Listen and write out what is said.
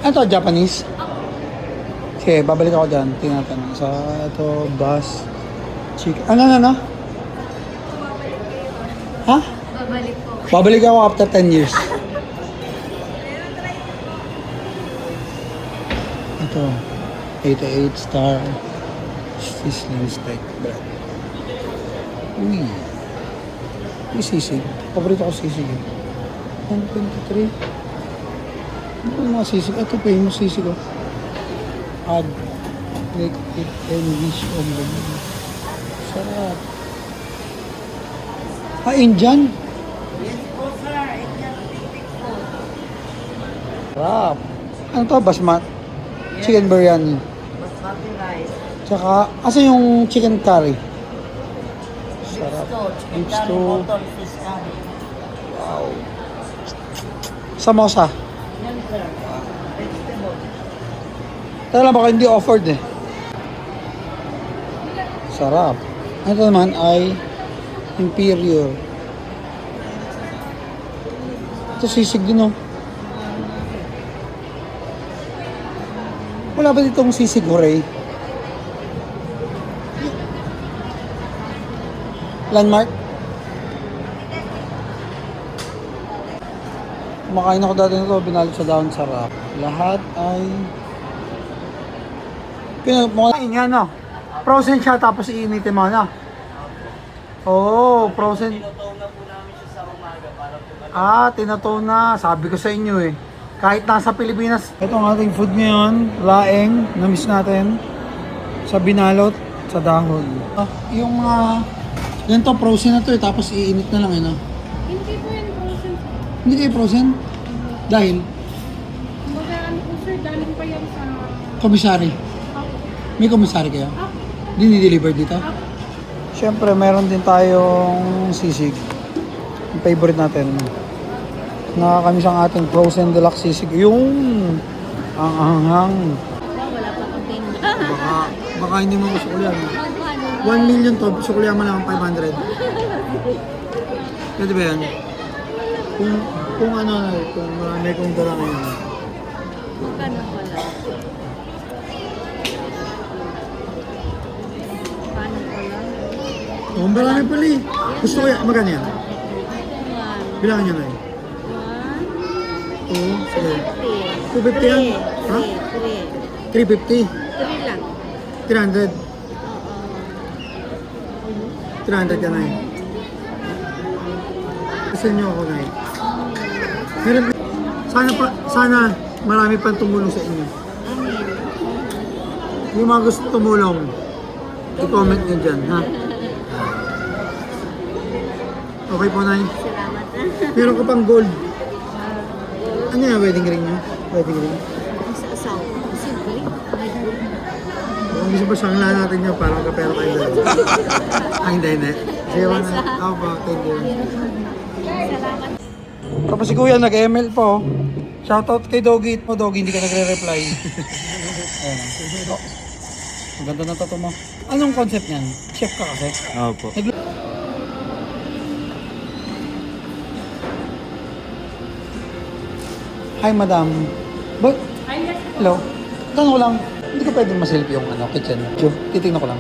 Ano to, Japanese? Sige, babalik ako dyan. Tingnan natin. Sa ito, bus, chicken. Ano? Ha? Babalik po. Babalik ako after 10 years. Ito, 88 star sizzling steak bread. Uy. May sisig. Paborito ko sisig. 123. Ano yung mga sisig? Ito pa yung sisig ko. Add. Make it and wish on the moon. Sarap. Indian? Yes po, sir. Indian titik po. Sarap. Ano to? Basmat? Chicken biryani. Basmati rice. Tsaka, asa yung chicken curry? Sarap. Chicken Beef curry, stew. bottle fish curry. Wow. Samosa. Yan, sir. Vegetable. Tala lang baka hindi offered eh. Sarap. Ito naman ay inferior. Ito sisig din oh. Wala ba ditong sisig hooray? Landmark? Kumakain ako dati nito, binalot sa dahon, sarap. Lahat ay pinagmukhain nga no. Frozen siya tapos iinitin mo na. Oo, frozen. Tinatow na po namin siya sa umaga para po Tinatow na. Sabi ko sa inyo eh. Kahit nasa Pilipinas. Ito ang ating food ngayon. Laeng. Na-miss natin. Sa binalot. Sa dahon. Yung ganito frozen na to eh. Tapos iinit na lang eh no? Hindi po yan frozen. Hindi kayo frozen? Dahil? Kumbaga ano po sir, galing pa yan sa... Komisari. May komisari kayo? Dini-deliver dito? Siyempre, meron din tayong sisig. Yung favorite natin. Nakakamiss ang ating frozen deluxe sisig. Yung ang anghang. Wala pa kang tinda. Baka hindi mo gusto ko yan. 1 million to, gusto ko yan mo lang 500. Pwede ba yan? Kung marami kong dala ngayon. Magkano pala? Paano pala? Oh, marami pala eh. Gusto ko yan. Magkano yan? Bilangin nyo na eh. 1, Oo, sige. 250. 250 yan? Ha? 350? 3 lang. 300? Oo. 300 ka na eh. Gusto nyo ako na eh. Meron, sana marami pang tumulong sa inyo. Amin. Yung mga gusto tumulong, i-comment nyo dyan, ha? Okay po, Nay. Salamat na. Meron ka pang gold. Ano yung wedding ring nyo? Wedding ring? Sa asawa. Simple. Kung gusto pa sangla natin nyo, parang kapera tayo dalawa. Hindi. Sige ba na? Ako po, thank you. Salamat. Tapos si Kuya nag-ML po. Shoutout kay Doggy. Doggy, hindi ka nagre-reply. Ayan. Oh. Ang ganda na tattoo mo. Anong concept niyan? Chef ka kasi? Opo. Hi, madam. Hello? Tanong ko lang, hindi ko pwedeng masilip yung kitchen. Titignan ko lang.